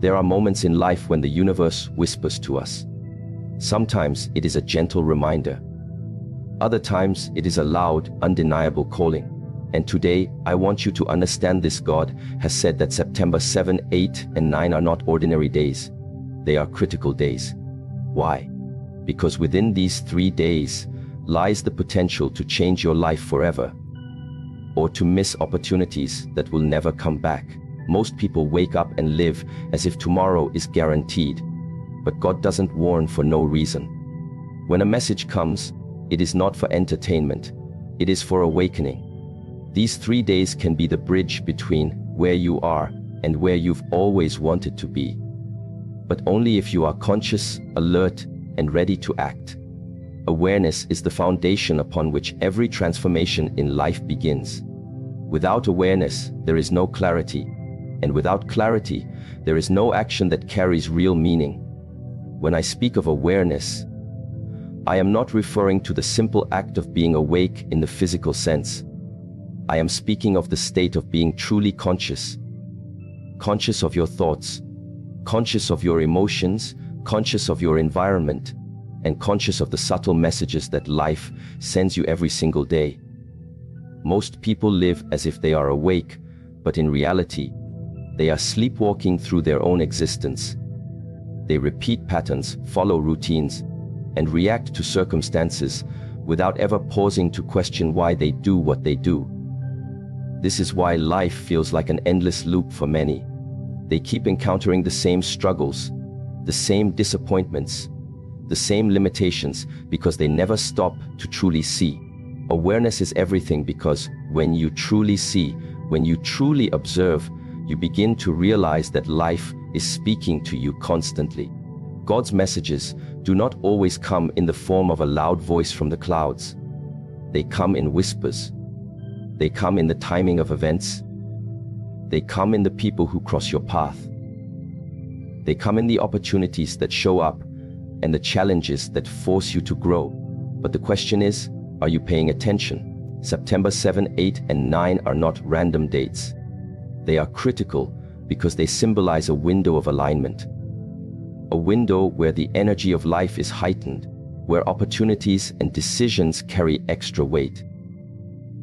There are moments in life when the universe whispers to us. Sometimes it is a gentle reminder. Other times it is a loud, undeniable calling. And today, I want you to understand this. God has said that September 7, 8, and 9 are not ordinary days. They are critical days. Why? Because within these 3 days lies the potential to change your life forever, or to miss opportunities that will never come back. Most people wake up and live as if tomorrow is guaranteed. But God doesn't warn for no reason. When a message comes, it is not for entertainment. It is for awakening. These 3 days can be the bridge between where you are and where you've always wanted to be. But only if you are conscious, alert, and ready to act. Awareness is the foundation upon which every transformation in life begins. Without awareness, there is no clarity. And without clarity, there is no action that carries real meaning. When I speak of awareness, I am not referring to the simple act of being awake in the physical sense. I am speaking of the state of being truly conscious. Conscious of your thoughts, conscious of your emotions, conscious of your environment, and conscious of the subtle messages that life sends you every single day. Most people live as if they are awake, but in reality, they are sleepwalking through their own existence. They repeat patterns, follow routines, and react to circumstances without ever pausing to question why they do what they do. This is why life feels like an endless loop for many. They keep encountering the same struggles, the same disappointments, the same limitations, because they never stop to truly see. Awareness is everything, because when you truly see, when you truly observe, you begin to realize that life is speaking to you constantly. God's messages do not always come in the form of a loud voice from the clouds. They come in whispers. They come in the timing of events. They come in the people who cross your path. They come in the opportunities that show up and the challenges that force you to grow. But the question is, are you paying attention? September 7, 8, and 9 are not random dates. They are critical because they symbolize a window of alignment. A window where the energy of life is heightened, where opportunities and decisions carry extra weight.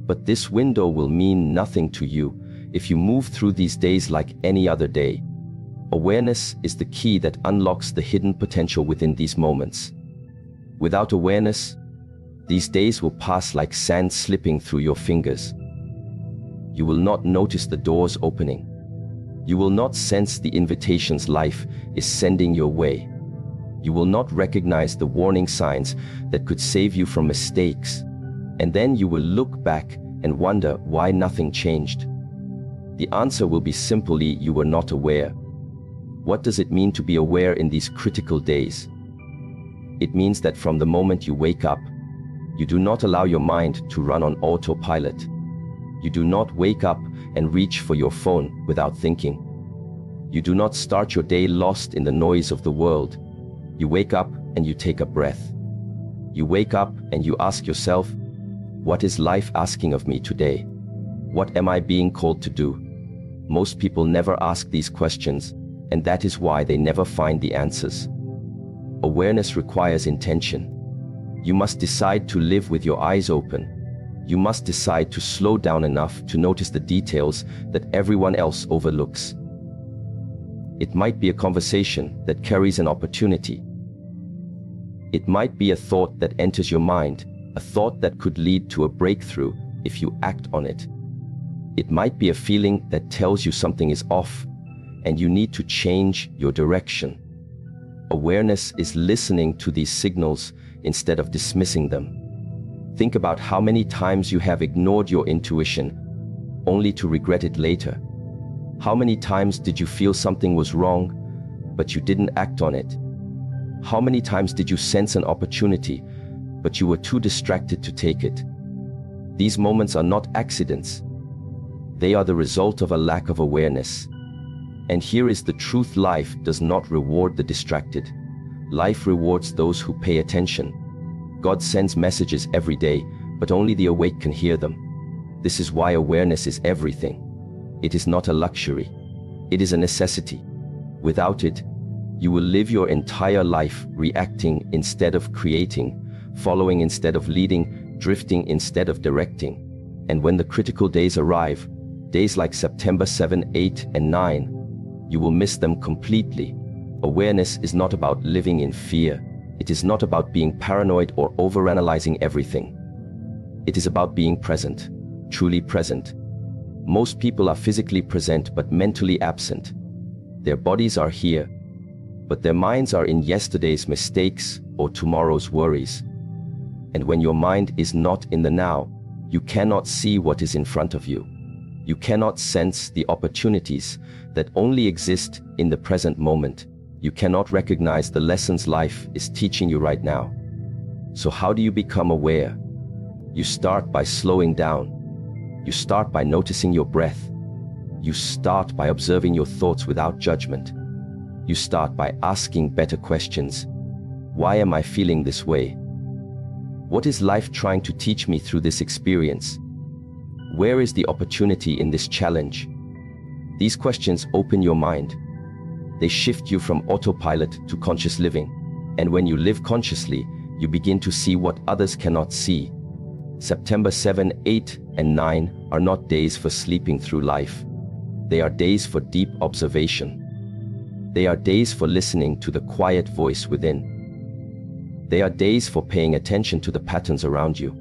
But this window will mean nothing to you if you move through these days like any other day. Awareness is the key that unlocks the hidden potential within these moments. Without awareness, these days will pass like sand slipping through your fingers. You will not notice the doors opening. You will not sense the invitations life is sending your way. You will not recognize the warning signs that could save you from mistakes. And then you will look back and wonder why nothing changed. The answer will be simply you were not aware. What does it mean to be aware in these critical days? It means that from the moment you wake up, you do not allow your mind to run on autopilot. You do not wake up and reach for your phone without thinking. You do not start your day lost in the noise of the world. You wake up and you take a breath. You wake up and you ask yourself, what is life asking of me today? What am I being called to do? Most people never ask these questions, and that is why they never find the answers. Awareness requires intention. You must decide to live with your eyes open. You must decide to slow down enough to notice the details that everyone else overlooks. It might be a conversation that carries an opportunity. It might be a thought that enters your mind, a thought that could lead to a breakthrough if you act on it. It might be a feeling that tells you something is off and you need to change your direction. Awareness is listening to these signals instead of dismissing them. Think about how many times you have ignored your intuition only to regret it later. How many times did you feel something was wrong, but you didn't act on it? How many times did you sense an opportunity, but you were too distracted to take it? These moments are not accidents. They are the result of a lack of awareness. And here is the truth: life does not reward the distracted. Life rewards those who pay attention. God sends messages every day, but only the awake can hear them. This is why awareness is everything. It is not a luxury. It is a necessity. Without it, you will live your entire life reacting instead of creating, following instead of leading, drifting instead of directing. And when the critical days arrive, days like September 7, 8, and 9, you will miss them completely. Awareness is not about living in fear. It is not about being paranoid or overanalyzing everything. It is about being present, truly present. Most people are physically present but mentally absent. Their bodies are here, but their minds are in yesterday's mistakes or tomorrow's worries. And when your mind is not in the now, you cannot see what is in front of you. You cannot sense the opportunities that only exist in the present moment. You cannot recognize the lessons life is teaching you right now. So how do you become aware? You start by slowing down. You start by noticing your breath. You start by observing your thoughts without judgment. You start by asking better questions. Why am I feeling this way? What is life trying to teach me through this experience? Where is the opportunity in this challenge? These questions open your mind. They shift you from autopilot to conscious living. And when you live consciously, you begin to see what others cannot see. September 7, 8, and 9 are not days for sleeping through life. They are days for deep observation. They are days for listening to the quiet voice within. They are days for paying attention to the patterns around you.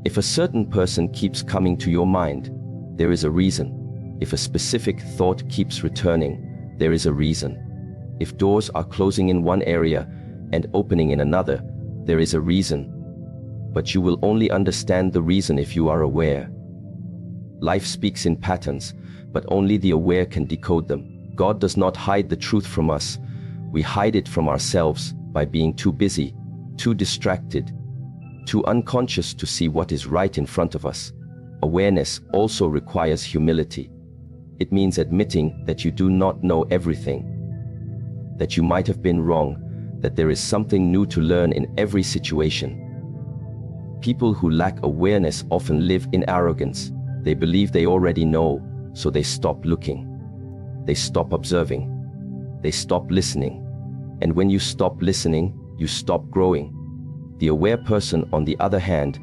If a certain person keeps coming to your mind, there is a reason. If a specific thought keeps returning, there is a reason. If doors are closing in one area and opening in another, there is a reason. But you will only understand the reason if you are aware. Life speaks in patterns, but only the aware can decode them. God does not hide the truth from us. We hide it from ourselves by being too busy, too distracted, too unconscious to see what is right in front of us. Awareness also requires humility. It means admitting that you do not know everything, that you might have been wrong, that there is something new to learn in every situation. People who lack awareness often live in arrogance. They believe they already know, so they stop looking. They stop observing. They stop listening. And when you stop listening, you stop growing. The aware person, on the other hand,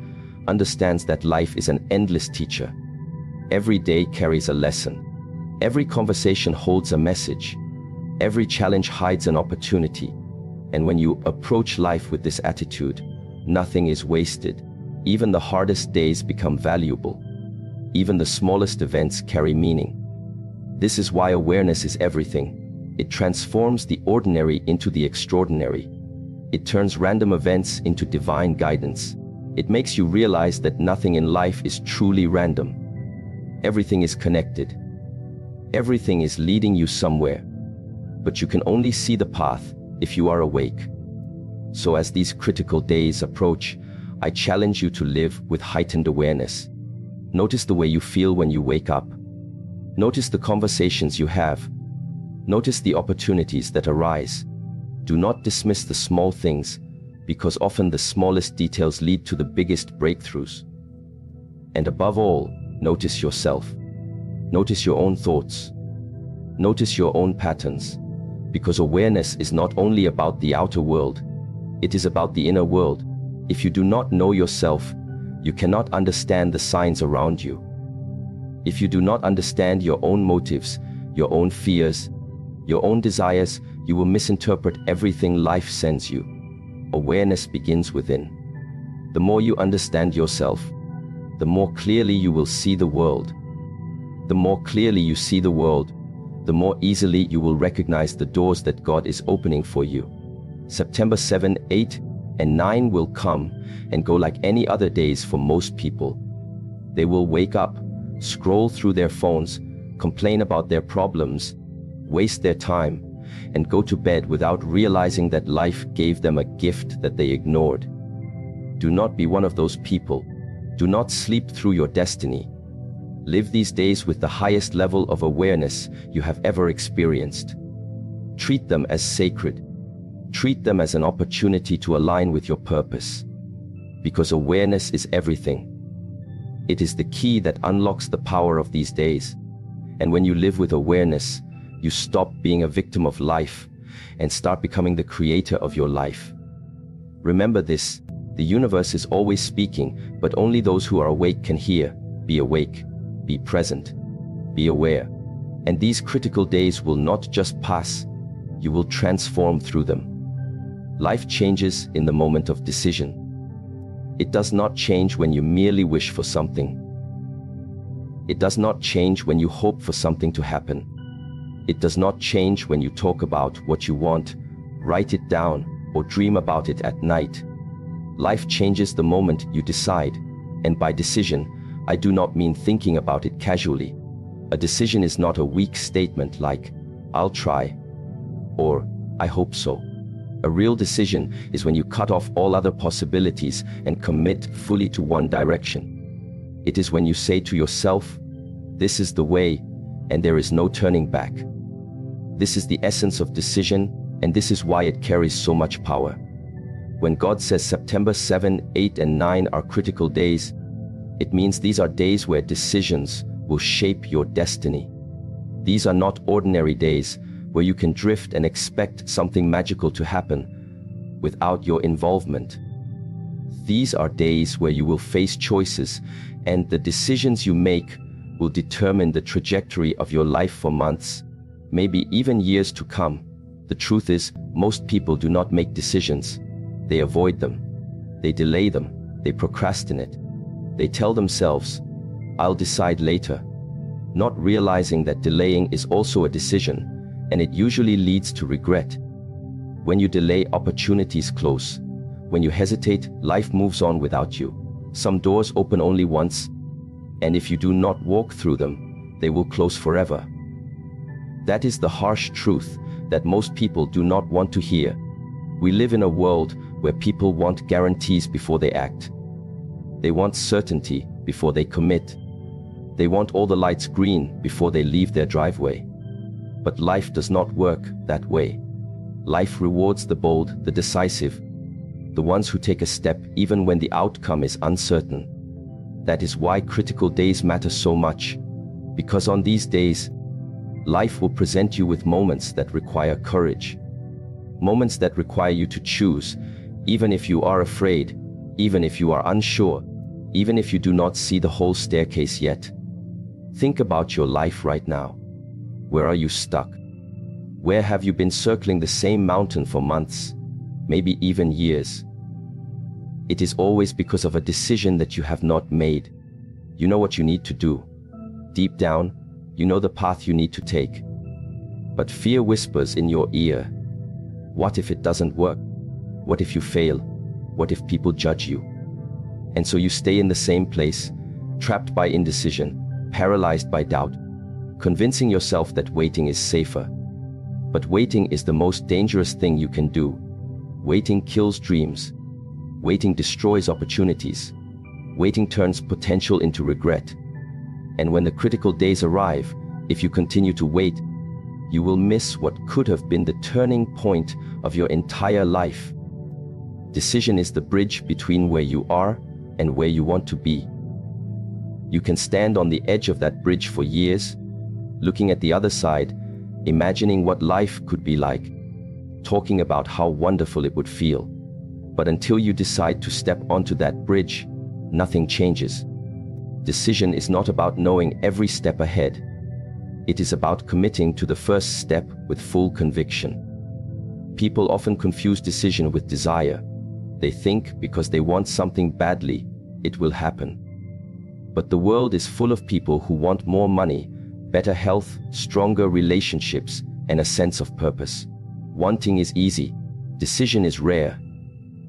understands that life is an endless teacher. Every day carries a lesson. Every conversation holds a message. Every challenge hides an opportunity. And when you approach life with this attitude, nothing is wasted. Even the hardest days become valuable. Even the smallest events carry meaning. This is why awareness is everything. It transforms the ordinary into the extraordinary. It turns random events into divine guidance. It makes you realize that nothing in life is truly random. Everything is connected. Everything is leading you somewhere. But you can only see the path if you are awake. So as these critical days approach, I challenge you to live with heightened awareness. Notice the way you feel when you wake up. Notice the conversations you have. Notice the opportunities that arise. Do not dismiss the small things, because often the smallest details lead to the biggest breakthroughs. And above all, notice yourself. Notice your own thoughts. Notice your own patterns, because awareness is not only about the outer world, it is about the inner world. If you do not know yourself, you cannot understand the signs around you. If you do not understand your own motives, your own fears, your own desires, you will misinterpret everything life sends you. Awareness begins within. The more you understand yourself, the more clearly you will see the world. The more clearly you see the world, the more easily you will recognize the doors that God is opening for you. September 7, 8, and 9 will come and go like any other days for most people. They will wake up, scroll through their phones, complain about their problems, waste their time, and go to bed without realizing that life gave them a gift that they ignored. Do not be one of those people. Do not sleep through your destiny. Live these days with the highest level of awareness you have ever experienced. Treat them as sacred. Treat them as an opportunity to align with your purpose. Because awareness is everything. It is the key that unlocks the power of these days. And when you live with awareness, you stop being a victim of life and start becoming the creator of your life. Remember this, the universe is always speaking, but only those who are awake can hear. Be awake, be present, be aware. And these critical days will not just pass, you will transform through them. Life changes in the moment of decision. It does not change when you merely wish for something. It does not change when you hope for something to happen. It does not change when you talk about what you want, write it down, or dream about it at night. Life changes the moment you decide, and by decision, I do not mean thinking about it casually. A decision is not a weak statement like, "I'll try," or "I hope so." A real decision is when you cut off all other possibilities and commit fully to one direction. It is when you say to yourself, "This is the way, and there is no turning back." This is the essence of decision, and this is why it carries so much power. When God says September 7, 8, and 9 are critical days, it means these are days where decisions will shape your destiny. These are not ordinary days where you can drift and expect something magical to happen without your involvement. These are days where you will face choices, and the decisions you make will determine the trajectory of your life for months, maybe even years to come. The truth is, most people do not make decisions. They avoid them. They delay them. They procrastinate. They tell themselves, "I'll decide later," not realizing that delaying is also a decision, and it usually leads to regret. When you delay, opportunities close. When you hesitate, life moves on without you. Some doors open only once, and if you do not walk through them, they will close forever. That is the harsh truth that most people do not want to hear. We live in a world where people want guarantees before they act. They want certainty before they commit. They want all the lights green before they leave their driveway. But life does not work that way. Life rewards the bold, the decisive, the ones who take a step even when the outcome is uncertain. That is why critical days matter so much, because on these days, life will present you with moments that require courage. Moments that require you to choose, even if you are afraid, even if you are unsure, even if you do not see the whole staircase yet. Think about your life right now. Where are you stuck? Where have you been circling the same mountain for months, maybe even years? It is always because of a decision that you have not made. You know what you need to do. Deep down, you know the path you need to take. But fear whispers in your ear. What if it doesn't work? What if you fail? What if people judge you? And so you stay in the same place, trapped by indecision, paralyzed by doubt, convincing yourself that waiting is safer. But waiting is the most dangerous thing you can do. Waiting kills dreams. Waiting destroys opportunities. Waiting turns potential into regret. And when the critical days arrive, if you continue to wait, you will miss what could have been the turning point of your entire life. Decision is the bridge between where you are and where you want to be. You can stand on the edge of that bridge for years, looking at the other side, imagining what life could be like, talking about how wonderful it would feel. But until you decide to step onto that bridge, nothing changes. Decision is not about knowing every step ahead. It is about committing to the first step with full conviction. People often confuse decision with desire. They think because they want something badly, it will happen. But the world is full of people who want more money, better health, stronger relationships, and a sense of purpose. Wanting is easy. Decision is rare.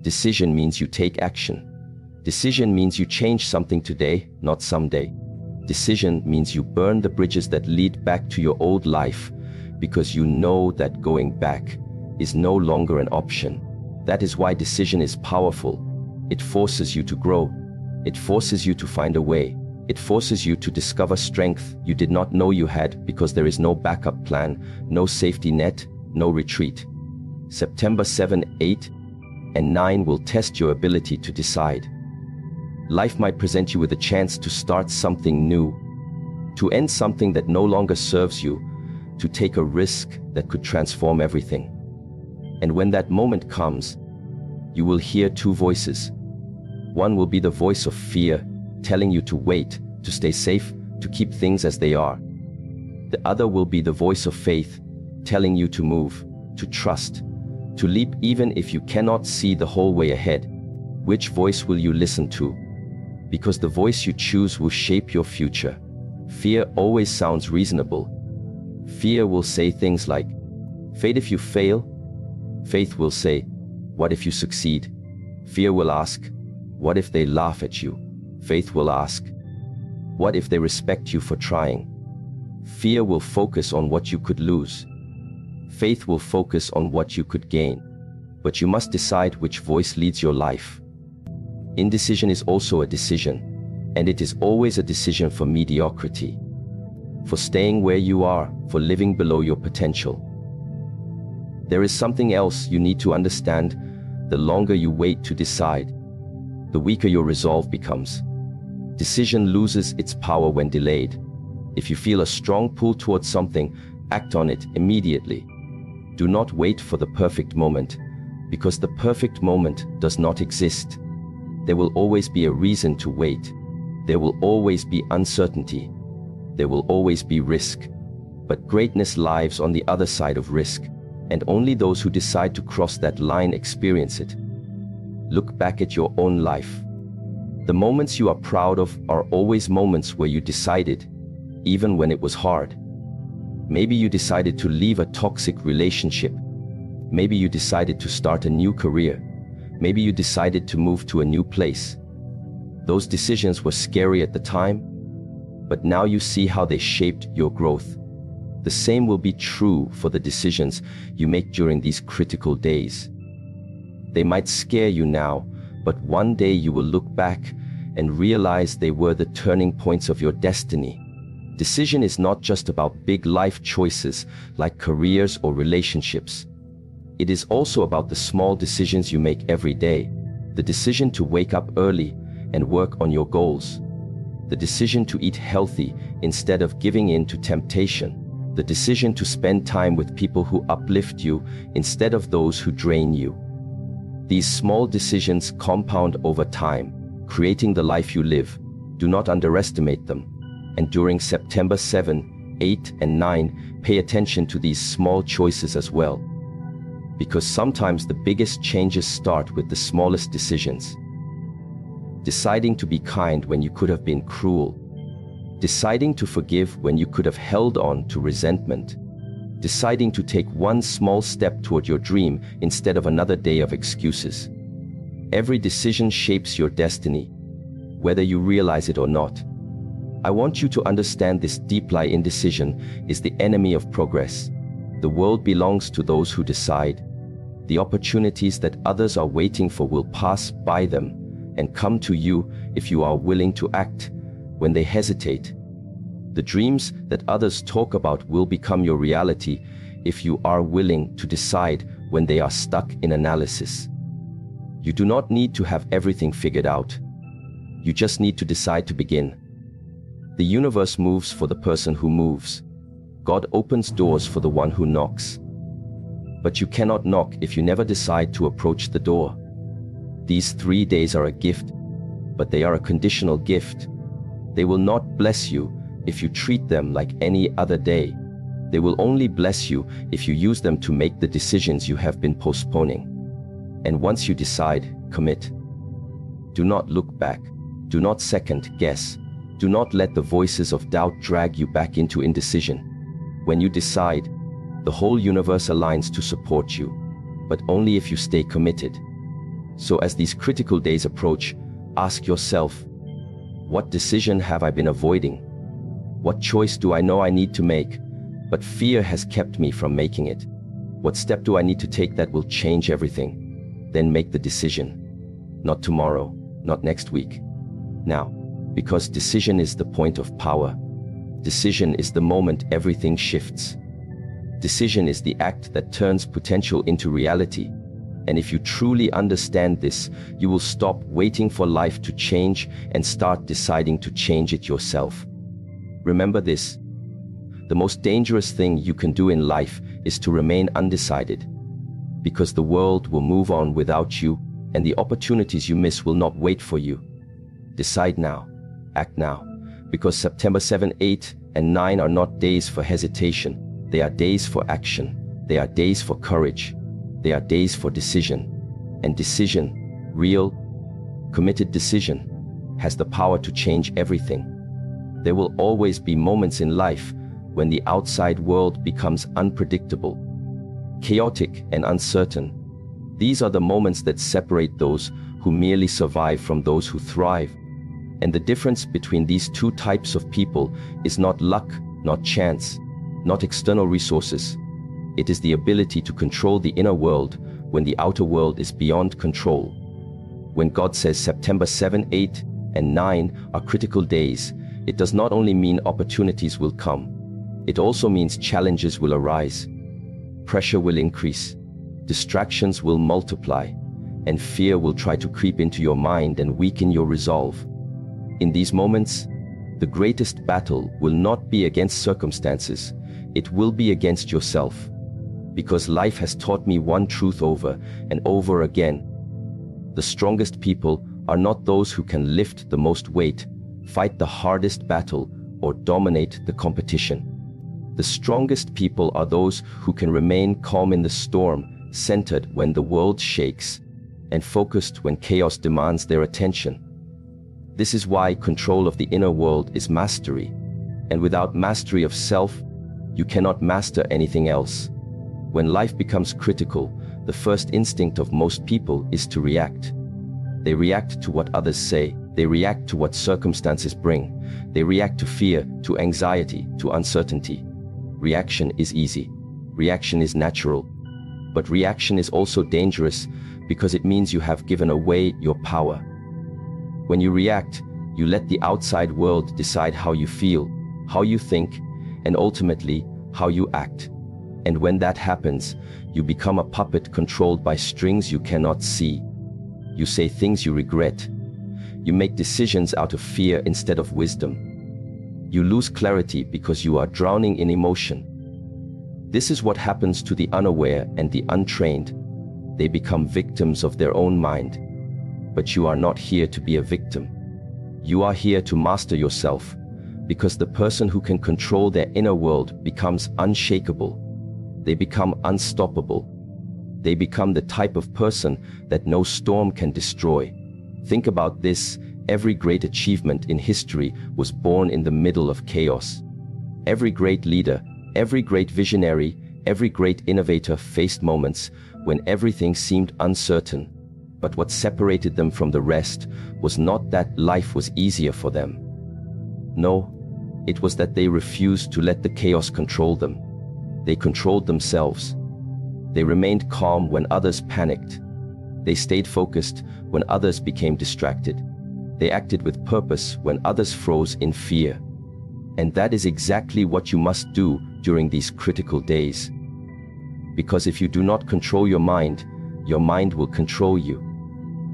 Decision means you take action. Decision means you change something today, not someday. Decision means you burn the bridges that lead back to your old life because you know that going back is no longer an option. That is why decision is powerful. It forces you to grow. It forces you to find a way. It forces you to discover strength you did not know you had because there is no backup plan, no safety net, no retreat. September 7, 8, and 9 will test your ability to decide. Life might present you with a chance to start something new, to end something that no longer serves you, to take a risk that could transform everything. And when that moment comes, you will hear two voices. One will be the voice of fear, telling you to wait, to stay safe, to keep things as they are. The other will be the voice of faith, telling you to move, to trust, to leap even if you cannot see the whole way ahead. Which voice will you listen to? Because the voice you choose will shape your future. Fear always sounds reasonable. Fear will say things like, "Fate if you fail." Faith will say, "What if you succeed?" Fear will ask, "What if they laugh at you?" Faith will ask, "What if they respect you for trying?" Fear will focus on what you could lose. Faith will focus on what you could gain. But you must decide which voice leads your life. Indecision is also a decision, and it is always a decision for mediocrity, for staying where you are, for living below your potential. There is something else you need to understand. The longer you wait to decide, the weaker your resolve becomes. Decision loses its power when delayed. If you feel a strong pull towards something, act on it immediately. Do not wait for the perfect moment, because the perfect moment does not exist. There will always be a reason to wait. There will always be uncertainty. There will always be risk. But greatness lies on the other side of risk, and only those who decide to cross that line experience it. Look back at your own life. The moments you are proud of are always moments where you decided, even when it was hard. Maybe you decided to leave a toxic relationship. Maybe you decided to start a new career. Maybe you decided to move to a new place. Those decisions were scary at the time, but now you see how they shaped your growth. The same will be true for the decisions you make during these critical days. They might scare you now, but one day you will look back and realize they were the turning points of your destiny. Decision is not just about big life choices like careers or relationships. It is also about the small decisions you make every day. The decision to wake up early and work on your goals. The decision to eat healthy instead of giving in to temptation. The decision to spend time with people who uplift you instead of those who drain you. These small decisions compound over time, creating the life you live. Do not underestimate them. And during September 7, 8, and 9, pay attention to these small choices as well. Because sometimes the biggest changes start with the smallest decisions. Deciding to be kind when you could have been cruel. Deciding to forgive when you could have held on to resentment. Deciding to take one small step toward your dream instead of another day of excuses. Every decision shapes your destiny, whether you realize it or not. I want you to understand this deep-lie indecision is the enemy of progress. The world belongs to those who decide. The opportunities that others are waiting for will pass by them and come to you if you are willing to act when they hesitate. The dreams that others talk about will become your reality if you are willing to decide when they are stuck in analysis. You do not need to have everything figured out. You just need to decide to begin. The universe moves for the person who moves. God opens doors for the one who knocks. But you cannot knock if you never decide to approach the door. These 3 days are a gift, but they are a conditional gift. They will not bless you if you treat them like any other day. They will only bless you if you use them to make the decisions you have been postponing. And once you decide, commit. Do not look back. Do not second guess. Do not let the voices of doubt drag you back into indecision. When you decide, the whole universe aligns to support you, but only if you stay committed. So as these critical days approach, ask yourself, what decision have I been avoiding? What choice do I know I need to make, but fear has kept me from making it? What step do I need to take that will change everything? Then make the decision. Not tomorrow, not next week. Now, because decision is the point of power. Decision is the moment everything shifts. Decision is the act that turns potential into reality. And if you truly understand this, you will stop waiting for life to change and start deciding to change it yourself. Remember this: The most dangerous thing you can do in life is to remain undecided, because the world will move on without you, and the opportunities you miss will not wait for you. Decide now, act now, because September 7, 8, and 9 are not days for hesitation. They are days for action. They are days for courage. They are days for decision. And decision, real, committed decision, has the power to change everything. There will always be moments in life when the outside world becomes unpredictable, chaotic and uncertain. These are the moments that separate those who merely survive from those who thrive. And the difference between these two types of people is not luck, not chance, not external resources. It is the ability to control the inner world when the outer world is beyond control. When God says September 7, 8, and 9 are critical days, it does not only mean opportunities will come. It also means challenges will arise. Pressure will increase. Distractions will multiply. And fear will try to creep into your mind and weaken your resolve. In these moments, the greatest battle will not be against circumstances. It will be against yourself. Because life has taught me one truth over and over again. The strongest people are not those who can lift the most weight, fight the hardest battle, or dominate the competition. The strongest people are those who can remain calm in the storm, centered when the world shakes, and focused when chaos demands their attention. This is why control of the inner world is mastery, and without mastery of self, you cannot master anything else. When life becomes critical, the first instinct of most people is to react. They react to what others say. They react to what circumstances bring. They react to fear, to anxiety, to uncertainty. Reaction is easy. Reaction is natural. But reaction is also dangerous because it means you have given away your power. When you react, you let the outside world decide how you feel, how you think, and ultimately, how you act. And when that happens, you become a puppet controlled by strings you cannot see. You say things you regret. You make decisions out of fear instead of wisdom. You lose clarity because you are drowning in emotion. This is what happens to the unaware and the untrained. They become victims of their own mind. But you are not here to be a victim. You are here to master yourself, because the person who can control their inner world becomes unshakable. They become unstoppable. They become the type of person that no storm can destroy. Think about this. Every great achievement in history was born in the middle of chaos. Every great leader, every great visionary, every great innovator faced moments when everything seemed uncertain. But what separated them from the rest was not that life was easier for them. No, it was that they refused to let the chaos control them. They controlled themselves. They remained calm when others panicked. They stayed focused when others became distracted. They acted with purpose when others froze in fear. And that is exactly what you must do during these critical days. Because if you do not control your mind will control you.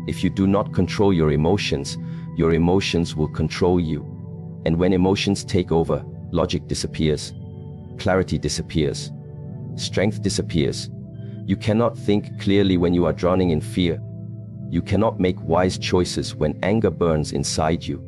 If you do not control your emotions will control you. And when emotions take over, logic disappears, clarity disappears, strength disappears. You cannot think clearly when you are drowning in fear. You cannot make wise choices when anger burns inside you.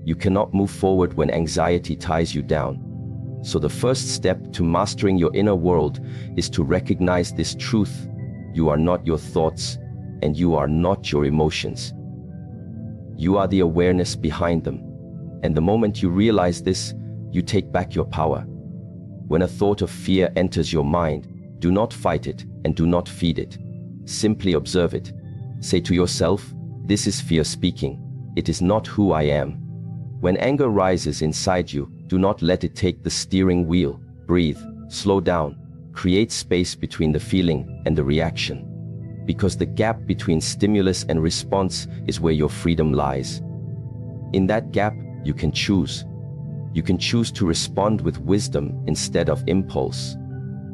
You cannot move forward when anxiety ties you down. So the first step to mastering your inner world is to recognize this truth. You are not your thoughts, and you are not your emotions. You are the awareness behind them. And the moment you realize this, you take back your power. When a thought of fear enters your mind, do not fight it and do not feed it. Simply observe it. Say to yourself, this is fear speaking. It is not who I am. When anger rises inside you, do not let it take the steering wheel. Breathe, slow down, create space between the feeling and the reaction. Because the gap between stimulus and response is where your freedom lies. In that gap, you can choose. You can choose to respond with wisdom instead of impulse.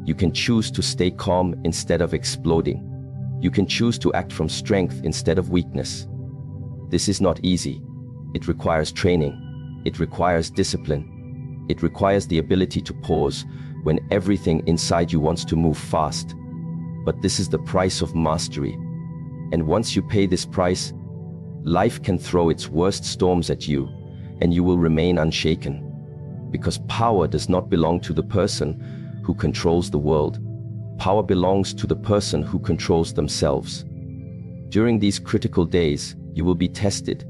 You can choose to stay calm instead of exploding. You can choose to act from strength instead of weakness. This is not easy. It requires training. It requires discipline. It requires the ability to pause when everything inside you wants to move fast. But this is the price of mastery. And once you pay this price, life can throw its worst storms at you, and you will remain unshaken. Because power does not belong to the person who controls the world. Power belongs to the person who controls themselves. During these critical days, you will be tested.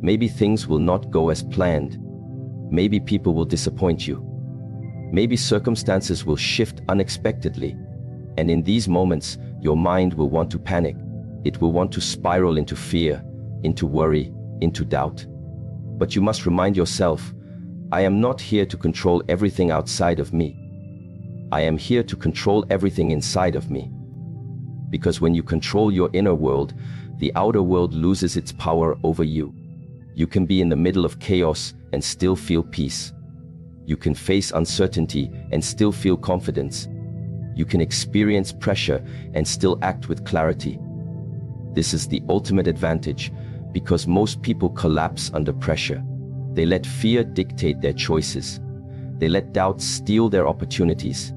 Maybe things will not go as planned. Maybe people will disappoint you. Maybe circumstances will shift unexpectedly. And in these moments, your mind will want to panic. It will want to spiral into fear, into worry, into doubt. But you must remind yourself, I am not here to control everything outside of me. I am here to control everything inside of me. Because when you control your inner world, the outer world loses its power over you. You can be in the middle of chaos and still feel peace. You can face uncertainty and still feel confidence. You can experience pressure and still act with clarity. This is the ultimate advantage, because most people collapse under pressure. They let fear dictate their choices. They let doubt steal their opportunities.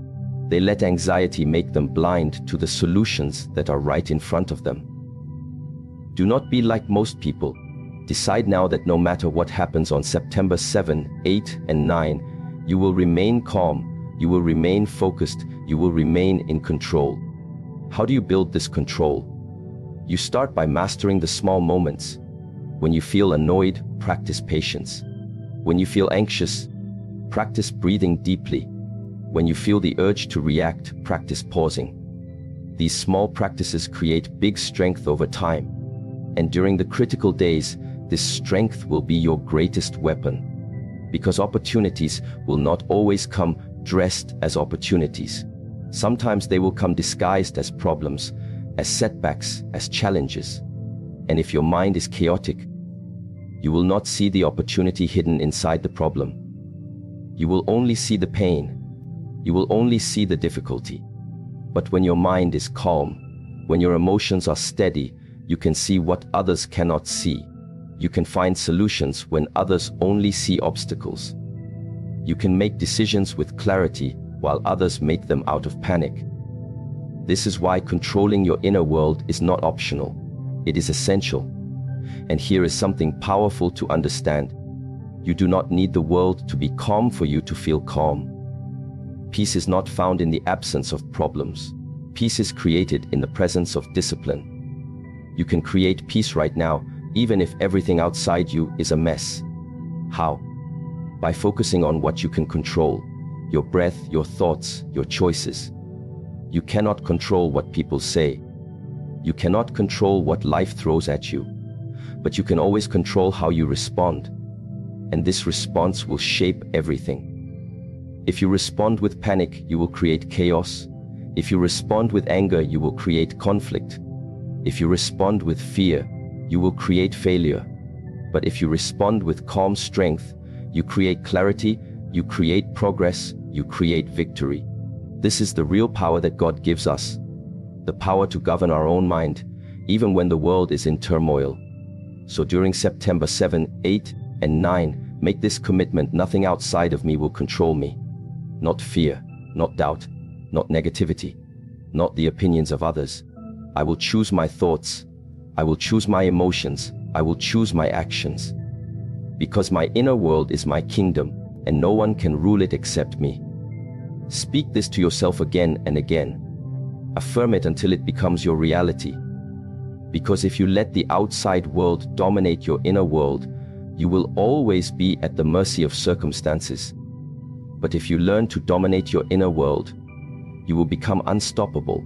They let anxiety make them blind to the solutions that are right in front of them. Do not be like most people. Decide now that no matter what happens on September 7, 8, and 9, you will remain calm, you will remain focused, you will remain in control. How do you build this control? You start by mastering the small moments. When you feel annoyed, practice patience. When you feel anxious, practice breathing deeply. When you feel the urge to react, practice pausing. These small practices create big strength over time. And during the critical days, this strength will be your greatest weapon. Because opportunities will not always come dressed as opportunities. Sometimes they will come disguised as problems, as setbacks, as challenges. And if your mind is chaotic, you will not see the opportunity hidden inside the problem. You will only see the pain. You will only see the difficulty. But when your mind is calm, when your emotions are steady, you can see what others cannot see. You can find solutions when others only see obstacles. You can make decisions with clarity while others make them out of panic. This is why controlling your inner world is not optional. It is essential. And here is something powerful to understand. You do not need the world to be calm for you to feel calm. Peace is not found in the absence of problems. Peace is created in the presence of discipline. You can create peace right now, even if everything outside you is a mess. How? By focusing on what you can control: your breath, your thoughts, your choices. You cannot control what people say. You cannot control what life throws at you. But you can always control how you respond. And this response will shape everything. If you respond with panic, you will create chaos. If you respond with anger, you will create conflict. If you respond with fear, you will create failure. But if you respond with calm strength, you create clarity, you create progress, you create victory. This is the real power that God gives us. The power to govern our own mind, even when the world is in turmoil. So during September 7, 8, and 9, make this commitment: nothing outside of me will control me. Not fear, not doubt, not negativity, not the opinions of others. I will choose my thoughts. I will choose my emotions. I will choose my actions. Because my inner world is my kingdom, and no one can rule it except me. Speak this to yourself again and again. Affirm it until it becomes your reality. Because if you let the outside world dominate your inner world, you will always be at the mercy of circumstances. But if you learn to dominate your inner world, you will become unstoppable.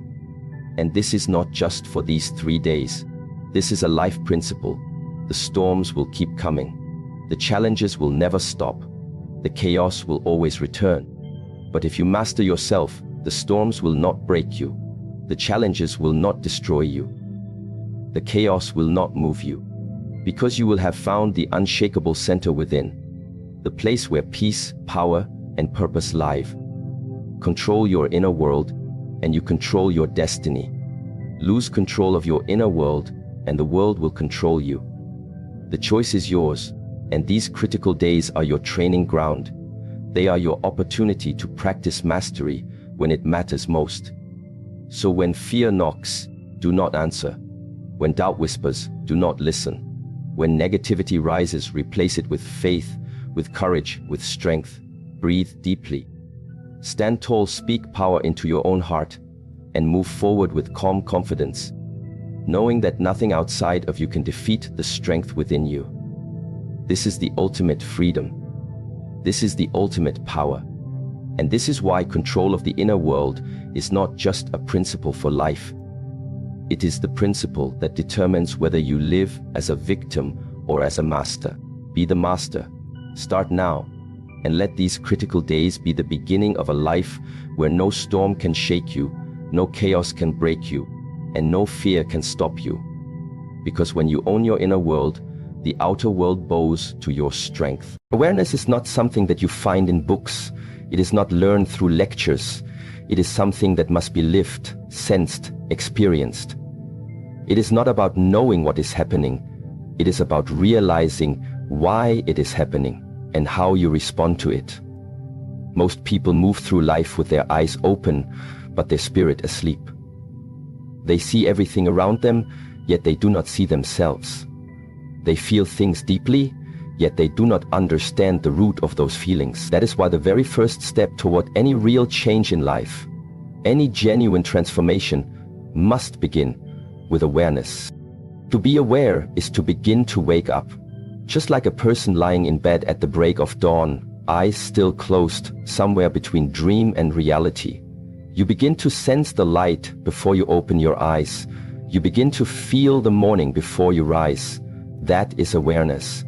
And this is not just for these 3 days. This is a life principle. The storms will keep coming. The challenges will never stop. The chaos will always return. But if you master yourself, the storms will not break you. The challenges will not destroy you. The chaos will not move you. Because you will have found the unshakable center within, the place where peace, power, and purpose live. Control your inner world, and you control your destiny. Lose control of your inner world, and the world will control you. The choice is yours, and these critical days are your training ground. They are your opportunity to practice mastery when it matters most. So when fear knocks, do not answer. When doubt whispers, do not listen. When negativity rises, replace it with faith, with courage, with strength. Breathe deeply. Stand tall, speak power into your own heart, and move forward with calm confidence, knowing that nothing outside of you can defeat the strength within you. This is the ultimate freedom. This is the ultimate power. And this is why control of the inner world is not just a principle for life. It is the principle that determines whether you live as a victim or as a master. Be the master. Start now, and let these critical days be the beginning of a life where no storm can shake you, no chaos can break you, and no fear can stop you. Because when you own your inner world, the outer world bows to your strength. Awareness is not something that you find in books. It is not learned through lectures. It is something that must be lived, sensed, experienced. It is not about knowing what is happening. It is about realizing why it is happening and how you respond to it. Most people move through life with their eyes open, but their spirit asleep. They see everything around them, yet they do not see themselves. They feel things deeply, yet they do not understand the root of those feelings. That is why the very first step toward any real change in life, any genuine transformation, must begin with awareness. To be aware is to begin to wake up. Just like a person lying in bed at the break of dawn, eyes still closed, somewhere between dream and reality. You begin to sense the light before you open your eyes. You begin to feel the morning before you rise. That is awareness.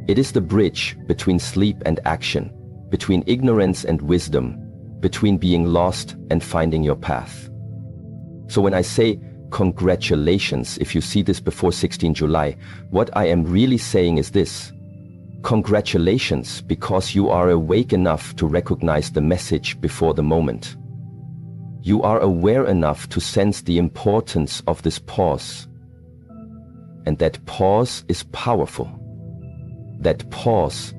It is the bridge between sleep and action, between ignorance and wisdom, between being lost and finding your path. So when I say congratulations, if you see this before 16 July, what I am really saying is this. Congratulations, because you are awake enough to recognize the message before the moment. You are aware enough to sense the importance of this pause. And that pause is powerful. That pause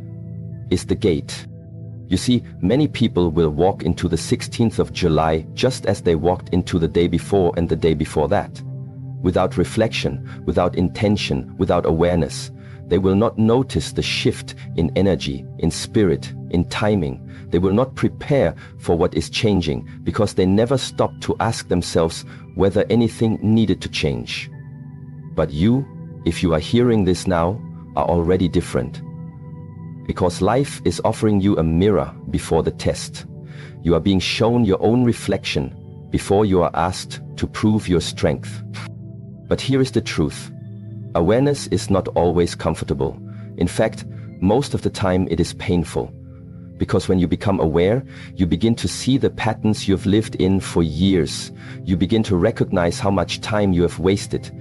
is the gate. You see, many people will walk into the 16th of July just as they walked into the day before and the day before that. Without reflection, without intention, without awareness, they will not notice the shift in energy, in spirit, in timing. They will not prepare for what is changing because they never stopped to ask themselves whether anything needed to change. But you, if you are hearing this now, are already different. Because life is offering you a mirror before the test. You are being shown your own reflection before you are asked to prove your strength. But here is the truth. Awareness is not always comfortable. In fact, most of the time it is painful. Because when you become aware, you begin to see the patterns you have lived in for years. You begin to recognize how much time you have wasted.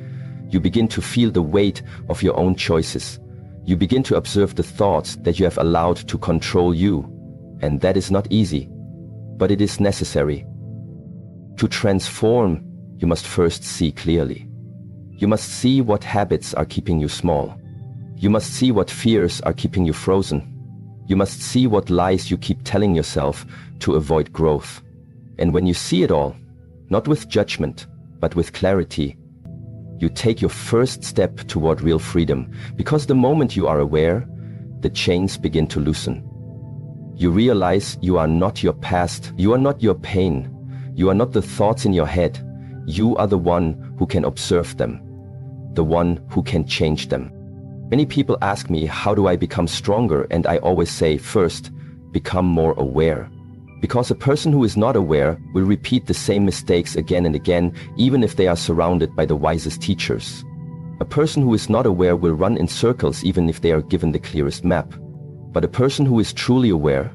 You begin to feel the weight of your own choices. You begin to observe the thoughts that you have allowed to control you. And that is not easy, but it is necessary. To transform, you must first see clearly. You must see what habits are keeping you small. You must see what fears are keeping you frozen. You must see what lies you keep telling yourself to avoid growth. And when you see it all, not with judgment, but with clarity, you take your first step toward real freedom, because the moment you are aware, the chains begin to loosen. You realize you are not your past, you are not your pain, you are not the thoughts in your head. You are the one who can observe them, the one who can change them. Many people ask me, how do I become stronger? And I always say, first, become more aware. Because a person who is not aware will repeat the same mistakes again and again, even if they are surrounded by the wisest teachers. A person who is not aware will run in circles even if they are given the clearest map. But a person who is truly aware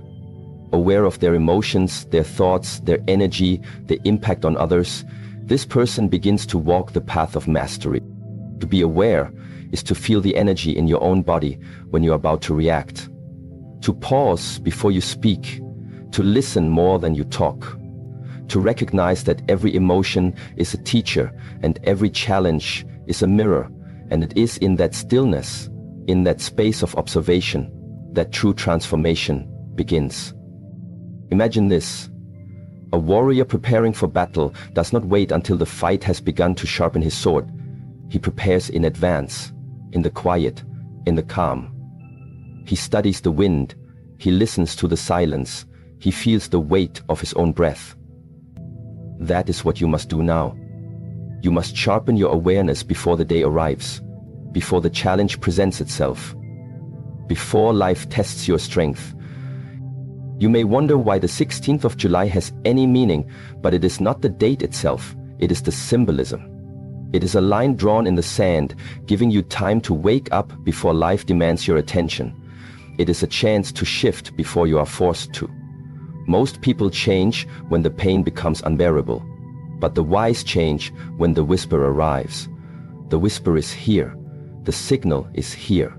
of their emotions, their thoughts, their energy, the impact on others, this person begins to walk the path of mastery. To be aware is to feel the energy in your own body when you are about to react. To pause before you speak. To listen more than you talk. To recognize that every emotion is a teacher and every challenge is a mirror, and it is in that stillness, in that space of observation, that true transformation begins. Imagine this. A warrior preparing for battle does not wait until the fight has begun to sharpen his sword. He prepares in advance, in the quiet, in the calm. He studies the wind, he listens to the silence, he feels the weight of his own breath. That is what you must do now. You must sharpen your awareness before the day arrives, before the challenge presents itself, before life tests your strength. You may wonder why the 16th of July has any meaning, but it is not the date itself, it is the symbolism. It is a line drawn in the sand, giving you time to wake up before life demands your attention. It is a chance to shift before you are forced to. Most people change when the pain becomes unbearable, but the wise change when the whisper arrives. The whisper is here, the signal is here.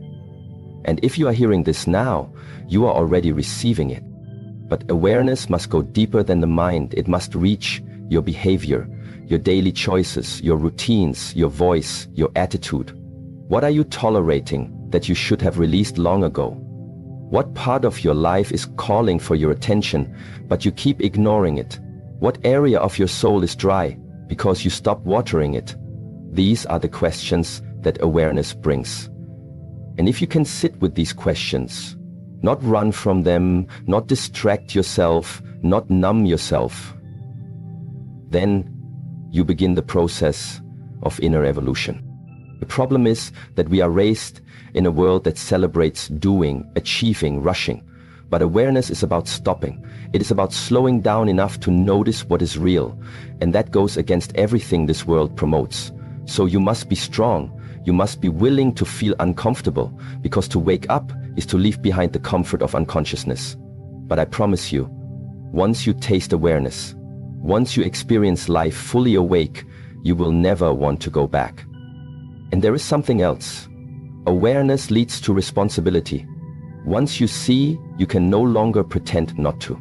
And if you are hearing this now, you are already receiving it. But awareness must go deeper than the mind. It must reach your behavior, your daily choices, your routines, your voice, your attitude. What are you tolerating that you should have released long ago? What part of your life is calling for your attention, but you keep ignoring it? What area of your soul is dry because you stop watering it? These are the questions that awareness brings. And if you can sit with these questions, not run from them, not distract yourself, not numb yourself, then you begin the process of inner evolution. The problem is that we are raised in a world that celebrates doing, achieving, rushing. But awareness is about stopping. It is about slowing down enough to notice what is real. And that goes against everything this world promotes. So you must be strong. You must be willing to feel uncomfortable, because to wake up is to leave behind the comfort of unconsciousness. But I promise you, once you taste awareness, once you experience life fully awake, you will never want to go back. And there is something else. Awareness leads to responsibility. Once you see, you can no longer pretend not to.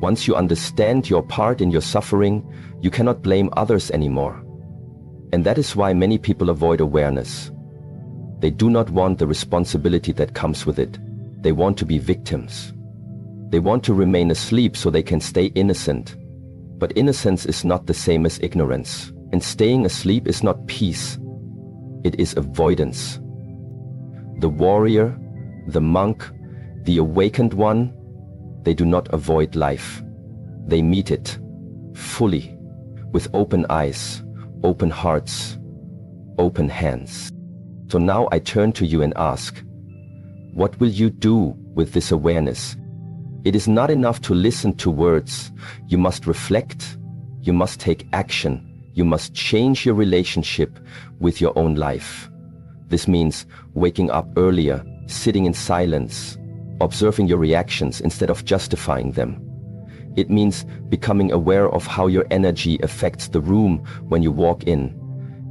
Once you understand your part in your suffering, you cannot blame others anymore. And that is why many people avoid awareness. They do not want the responsibility that comes with it. They want to be victims. They want to remain asleep so they can stay innocent. But innocence is not the same as ignorance. And staying asleep is not peace. It is avoidance. The warrior, the monk, the awakened one, they do not avoid life. They meet it fully, with open eyes, open hearts, open hands. So now I turn to you and ask, what will you do with this awareness? It is not enough to listen to words. You must reflect. You must take action. You must change your relationship with your own life. This means waking up earlier, sitting in silence, observing your reactions instead of justifying them. It means becoming aware of how your energy affects the room when you walk in.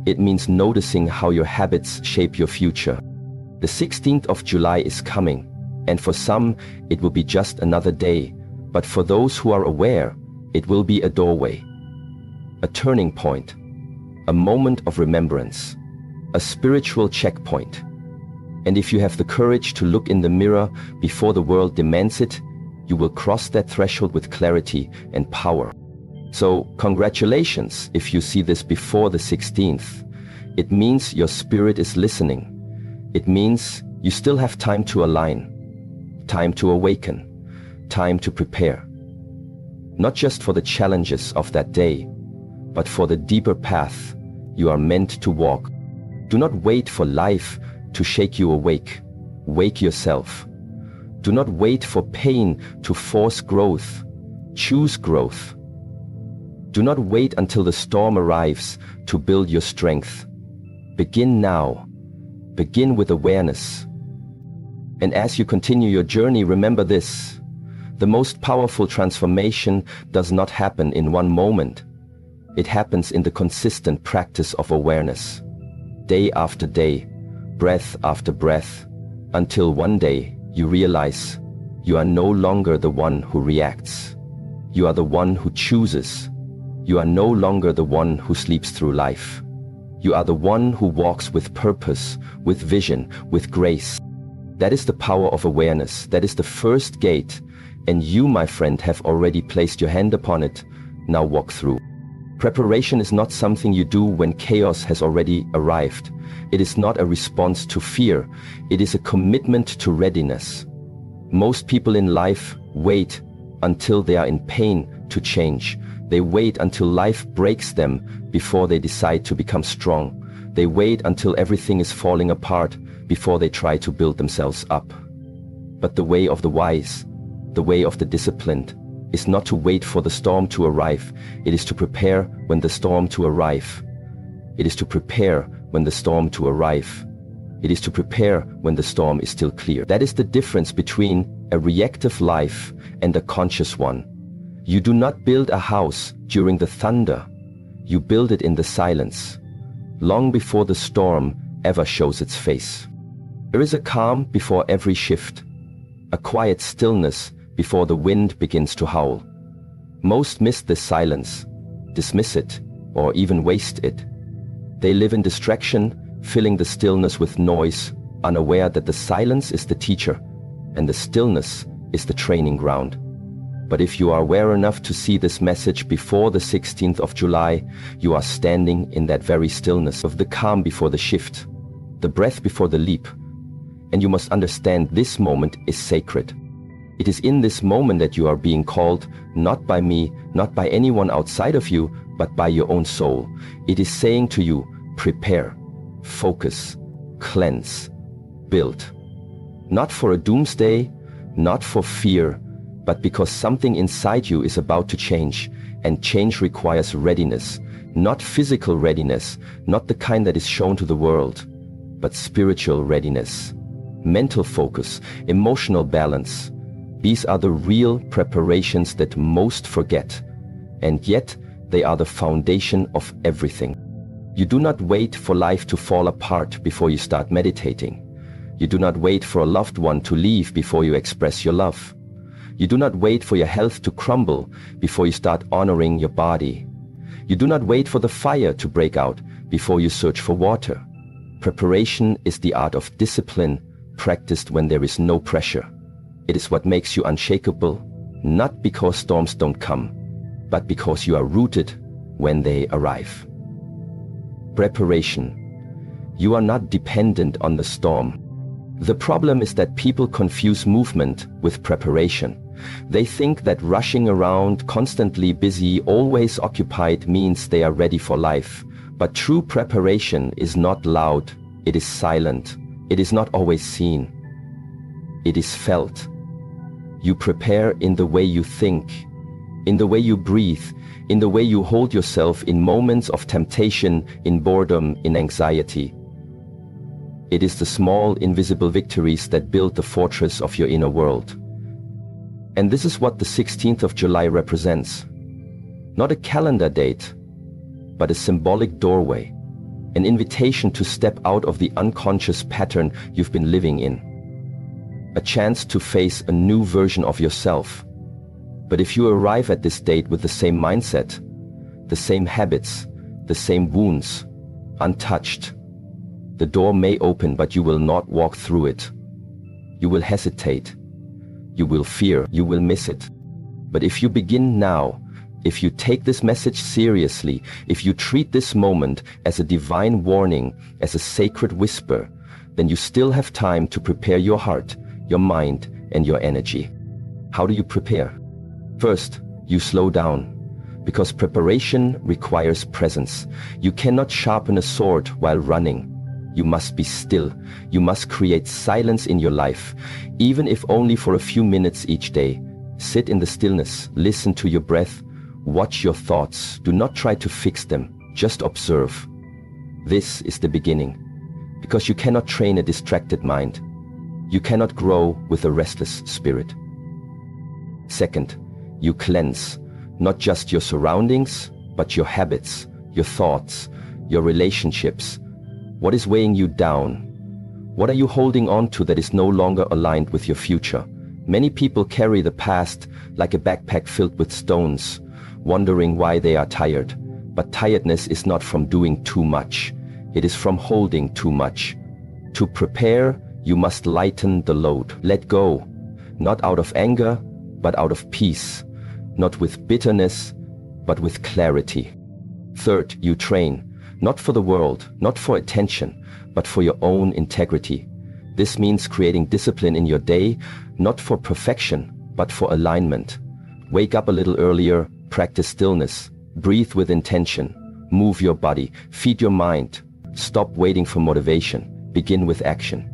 It means noticing how your habits shape your future. The 16th of July is coming, and for some, it will be just another day. But for those who are aware, it will be a doorway, a turning point, a moment of remembrance, a spiritual checkpoint. And if you have the courage to look in the mirror before the world demands it, you will cross that threshold with clarity and power. So, congratulations if you see this before the 16th. It means your spirit is listening. It means you still have time to align, time to awaken, time to prepare. Not just for the challenges of that day, but for the deeper path you are meant to walk. Do not wait for life to shake you awake. Wake yourself. Do not wait for pain to force growth. Choose growth. Do not wait until the storm arrives to build your strength. Begin now. Begin with awareness. And as you continue your journey, remember this: the most powerful transformation does not happen in one moment. It happens in the consistent practice of awareness, day after day, breath after breath, until one day you realize you are no longer the one who reacts. You are the one who chooses. You are no longer the one who sleeps through life. You are the one who walks with purpose, with vision, with grace. That is the power of awareness. That is the first gate and you, my friend, have already placed your hand upon it. Now walk through. Preparation is not something you do when chaos has already arrived. It is not a response to fear. It is a commitment to readiness. Most people in life wait until they are in pain to change. They wait until life breaks them before they decide to become strong. They wait until everything is falling apart before they try to build themselves up. But the way of the wise, the way of the disciplined, is not to wait for the storm to arrive. It is to prepare when the storm to arrive. It is to prepare when the storm to arrive. It is to prepare when the storm is still clear. That is the difference between a reactive life and a conscious one. You do not build a house during the thunder. You build it in the silence, long before the storm ever shows its face. There is a calm before every shift, a quiet stillness before the wind begins to howl. Most miss this silence, dismiss it, or even waste it. They live in distraction, filling the stillness with noise, unaware that the silence is the teacher and the stillness is the training ground. But if you are aware enough to see this message before the 16th of July, you are standing in that very stillness of the calm before the shift, the breath before the leap. And you must understand this moment is sacred. It is in this moment that you are being called, not by me, not by anyone outside of you, but by your own soul. It is saying to you, prepare, focus, cleanse, build. Not for a doomsday, not for fear, but because something inside you is about to change, and change requires readiness, not physical readiness, not the kind that is shown to the world, but spiritual readiness, mental focus, emotional balance. These are the real preparations that most forget, and yet they are the foundation of everything. You do not wait for life to fall apart before you start meditating. You do not wait for a loved one to leave before you express your love. You do not wait for your health to crumble before you start honoring your body. You do not wait for the fire to break out before you search for water. Preparation is the art of discipline practiced when there is no pressure. It is what makes you unshakable, not because storms don't come, but because you are rooted when they arrive. Preparation. You are not dependent on the storm. The problem is that people confuse movement with preparation. They think that rushing around, constantly busy, always occupied means they are ready for life. But true preparation is not loud, it is silent, it is not always seen. It is felt. You prepare in the way you think, in the way you breathe, in the way you hold yourself in moments of temptation, in boredom, in anxiety. It is the small, invisible victories that build the fortress of your inner world. And this is what the 16th of July represents. Not a calendar date, but a symbolic doorway, an invitation to step out of the unconscious pattern you've been living in. A chance to face a new version of yourself. But if you arrive at this date with the same mindset, the same habits, the same wounds, untouched, the door may open, but you will not walk through it. You will hesitate. You will fear. You will miss it. But if you begin now, if you take this message seriously, if you treat this moment as a divine warning, as a sacred whisper, then you still have time to prepare your heart, your mind, and your energy. How do you prepare? First, you slow down, because preparation requires presence. You cannot sharpen a sword while running. You must be still. You must create silence in your life, even if only for a few minutes each day. Sit in the stillness, listen to your breath, watch your thoughts. Do not try to fix them, just observe. This is the beginning, because you cannot train a distracted mind. You cannot grow with a restless spirit. Second, you cleanse, not just your surroundings, but your habits, your thoughts, your relationships. What is weighing you down? What are you holding on to that is no longer aligned with your future? Many people carry the past like a backpack filled with stones, wondering why they are tired. But tiredness is not from doing too much. It is from holding too much. To prepare, you must lighten the load. Let go, not out of anger, but out of peace, not with bitterness, but with clarity. Third, you train, not for the world, not for attention, but for your own integrity. This means creating discipline in your day, not for perfection, but for alignment. Wake up a little earlier, practice stillness, breathe with intention, move your body, feed your mind. Stop waiting for motivation, begin with action.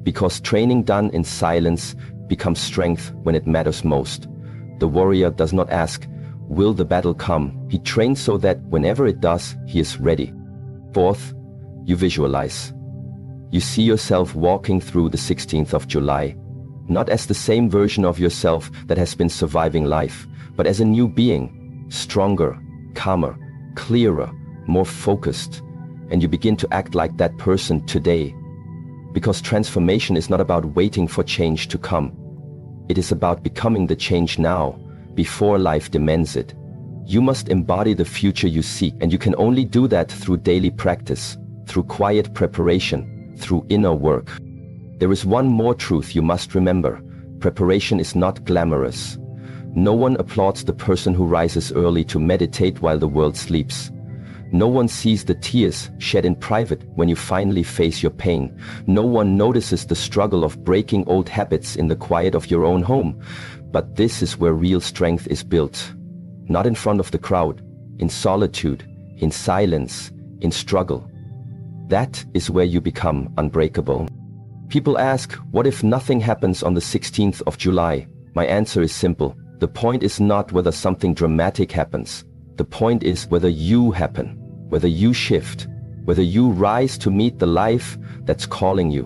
Because training done in silence becomes strength when it matters most. The warrior does not ask, will the battle come? He trains so that whenever it does, he is ready. Fourth, you visualize. You see yourself walking through the 16th of July, not as the same version of yourself that has been surviving life, but as a new being, stronger, calmer, clearer, more focused. And you begin to act like that person today. Because transformation is not about waiting for change to come. It is about becoming the change now, before life demands it. You must embody the future you seek, and you can only do that through daily practice, through quiet preparation, through inner work. There is one more truth you must remember. Preparation is not glamorous. No one applauds the person who rises early to meditate while the world sleeps. No one sees the tears shed in private when you finally face your pain. No one notices the struggle of breaking old habits in the quiet of your own home. But this is where real strength is built. Not in front of the crowd, in solitude, in silence, in struggle. That is where you become unbreakable. People ask, what if nothing happens on the 16th of July? My answer is simple. The point is not whether something dramatic happens. The point is whether you happen, whether you shift, whether you rise to meet the life that's calling you.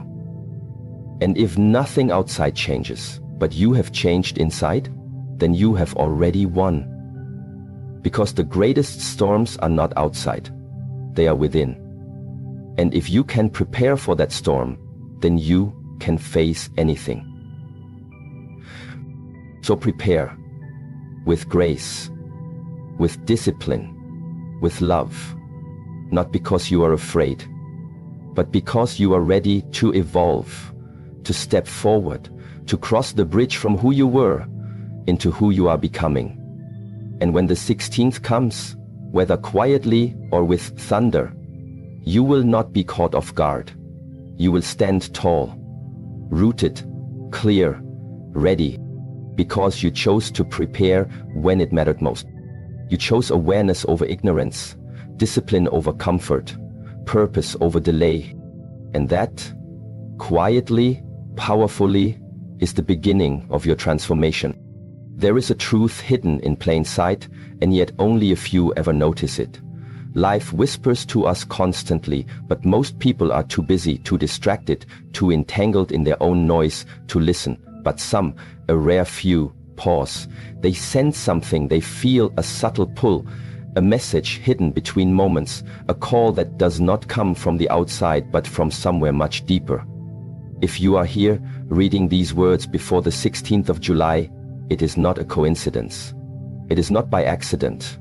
And if nothing outside changes, but you have changed inside, then you have already won. Because the greatest storms are not outside, they are within. And if you can prepare for that storm, then you can face anything. So prepare with grace, with discipline, with love, not because you are afraid, but because you are ready to evolve, to step forward, to cross the bridge from who you were into who you are becoming. And when the 16th comes, whether quietly or with thunder, you will not be caught off guard. You will stand tall, rooted, clear, ready, because you chose to prepare when it mattered most. You chose awareness over ignorance, discipline over comfort, purpose over delay. And that, quietly, powerfully, is the beginning of your transformation. There is a truth hidden in plain sight, and yet only a few ever notice it. Life whispers to us constantly, but most people are too busy, too distracted, too entangled in their own noise to listen. But some, a rare few, pause. They sense something, they feel a subtle pull, a message hidden between moments, a call that does not come from the outside but from somewhere much deeper. If you are here, reading these words before the 16th of July, it is not a coincidence. It is not by accident.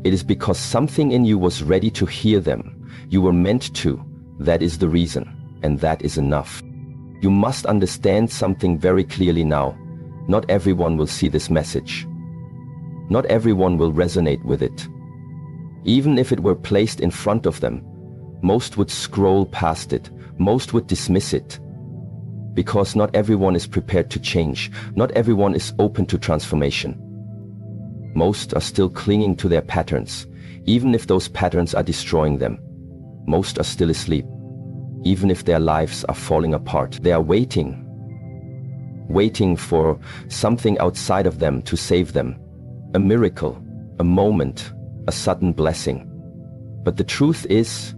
It is because something in you was ready to hear them. You were meant to. That is the reason, and that is enough. You must understand something very clearly now. Not everyone will see this message. Not everyone will resonate with it. Even if it were placed in front of them, most would scroll past it. Most would dismiss it. Because not everyone is prepared to change. Not everyone is open to transformation. Most are still clinging to their patterns, even if those patterns are destroying them. Most are still asleep, even if their lives are falling apart. They are waiting for something outside of them to save them. A miracle, a moment, a sudden blessing. But the truth is,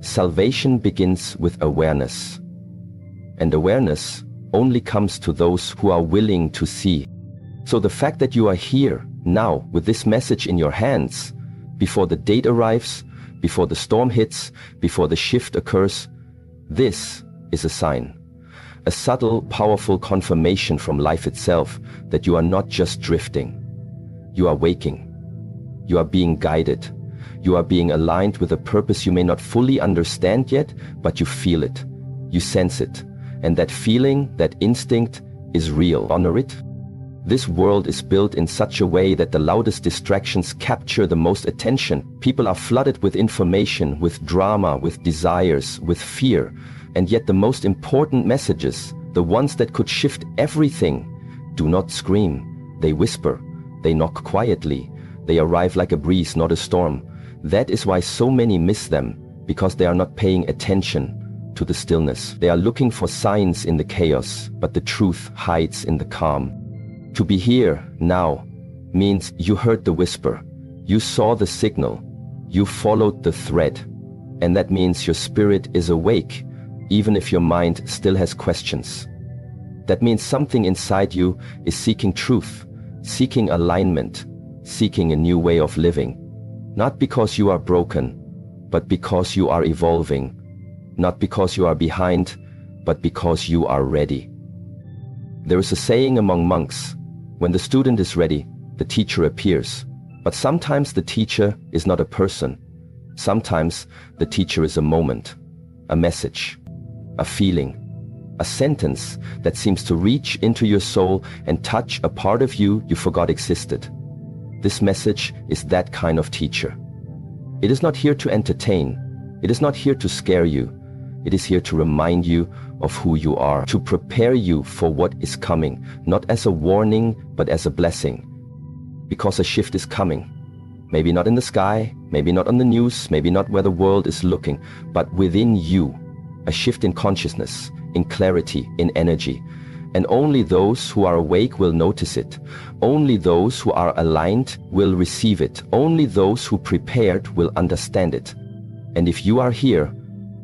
salvation begins with awareness. And awareness only comes to those who are willing to see. So the fact that you are here now with this message in your hands, before the date arrives, before the storm hits, before the shift occurs, this is a sign. A subtle, powerful confirmation from life itself that you are not just drifting. You are waking. You are being guided. You are being aligned with a purpose you may not fully understand yet, but you feel it. You sense it. And that feeling, that instinct, is real. Honor it. This world is built in such a way that the loudest distractions capture the most attention. People are flooded with information, with drama, with desires, with fear. And yet the most important messages, the ones that could shift everything, do not scream. They whisper. They knock quietly. They arrive like a breeze, not a storm. That is why so many miss them, because they are not paying attention to the stillness. They are looking for signs in the chaos, but the truth hides in the calm. To be here, now, means you heard the whisper, you saw the signal, you followed the thread. And that means your spirit is awake, even if your mind still has questions. That means something inside you is seeking truth, seeking alignment, seeking a new way of living. Not because you are broken, but because you are evolving. Not because you are behind, but because you are ready. There is a saying among monks, when the student is ready, the teacher appears. But sometimes the teacher is not a person. Sometimes the teacher is a moment, a message, a feeling, a sentence that seems to reach into your soul and touch a part of you you forgot existed. This message is that kind of teacher. It is not here to entertain. It is not here to scare you. It is here to remind you of who you are, to prepare you for what is coming, not as a warning, but as a blessing. Because a shift is coming. Maybe not in the sky, maybe not on the news, maybe not where the world is looking, but within you. A shift in consciousness, in clarity, in energy. And only those who are awake will notice it. Only those who are aligned will receive it. Only those who prepared will understand it. And if you are here,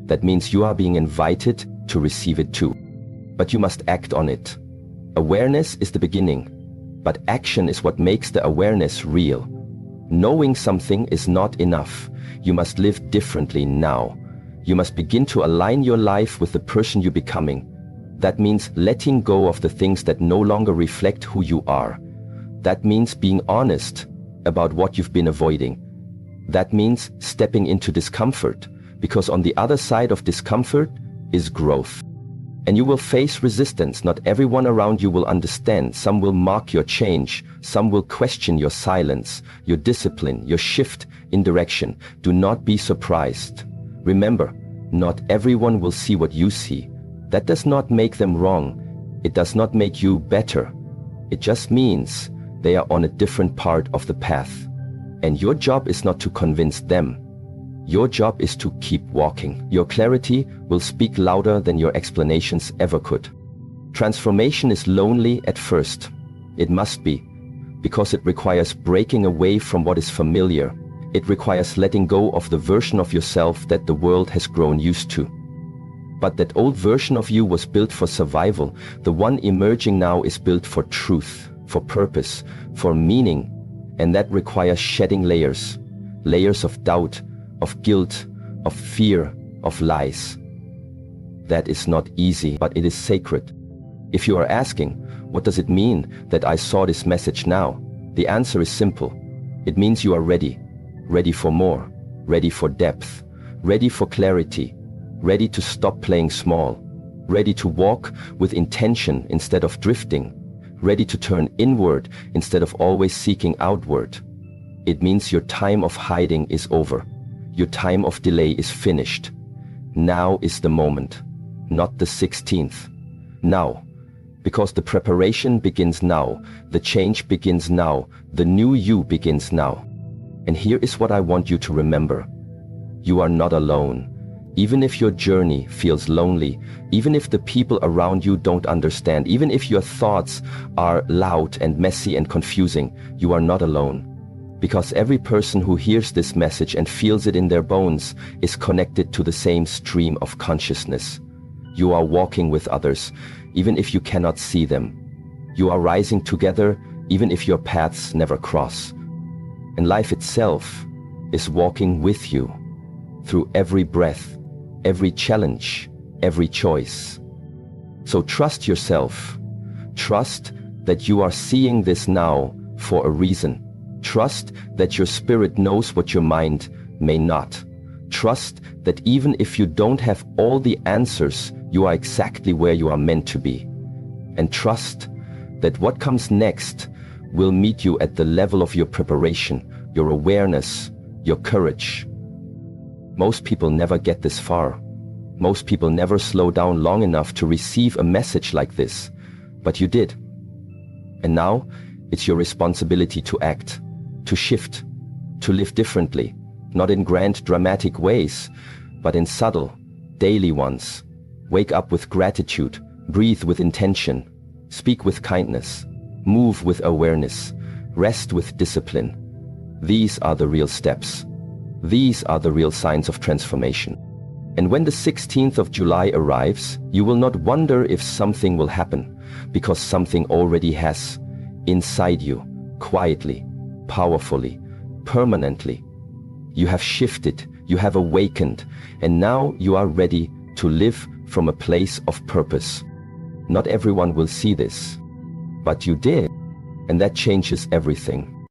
that means you are being invited to receive it too. But you must act on it. Awareness is the beginning, but action is what makes the awareness real. Knowing something is not enough. You must live differently now. You must begin to align your life with the person you're becoming. That means letting go of the things that no longer reflect who you are. That means being honest about what you've been avoiding. That means stepping into discomfort, because on the other side of discomfort is growth. And you will face resistance. Not everyone around you will understand. Some will mock your change. Some will question your silence, your discipline, your shift in direction. Do not be surprised. Remember, not everyone will see what you see. That does not make them wrong. It does not make you better. It just means they are on a different part of the path. And your job is not to convince them. Your job is to keep walking. Your clarity will speak louder than your explanations ever could. Transformation is lonely at first. It must be, because it requires breaking away from what is familiar. It requires letting go of the version of yourself that the world has grown used to. But that old version of you was built for survival. The one emerging now is built for truth, for purpose, for meaning. And that requires shedding layers. Layers of doubt, of guilt, of fear, of lies. That is not easy, but it is sacred. If you are asking, what does it mean that I saw this message now? The answer is simple. It means you are ready. Ready for more. Ready for depth. Ready for clarity. Ready to stop playing small. Ready to walk with intention instead of drifting. Ready to turn inward instead of always seeking outward. It means your time of hiding is over. Your time of delay is finished. Now is the moment, not the 16th. Now, because the preparation begins now, the change begins now, the new you begins now. And here is what I want you to remember. You are not alone. Even if your journey feels lonely, even if the people around you don't understand, even if your thoughts are loud and messy and confusing, you are not alone. Because every person who hears this message and feels it in their bones is connected to the same stream of consciousness. You are walking with others, even if you cannot see them. You are rising together, even if your paths never cross. And life itself is walking with you through every breath, every challenge, every choice. So trust yourself. Trust that you are seeing this now for a reason. Trust that your spirit knows what your mind may not. Trust that even if you don't have all the answers, you are exactly where you are meant to be. And trust that what comes next will meet you at the level of your preparation, your awareness, your courage. Most people never get this far. Most people never slow down long enough to receive a message like this, but you did. And now, it's your responsibility to act, to shift, to live differently, not in grand dramatic ways, but in subtle, daily ones. Wake up with gratitude, breathe with intention, speak with kindness, move with awareness, rest with discipline. These are the real steps. These are the real signs of transformation. And when the 16th of July arrives, you will not wonder if something will happen, because something already has, inside you, quietly, powerfully, permanently. You have shifted, you have awakened, and now you are ready to live from a place of purpose. Not everyone will see this, but you did, and that changes everything.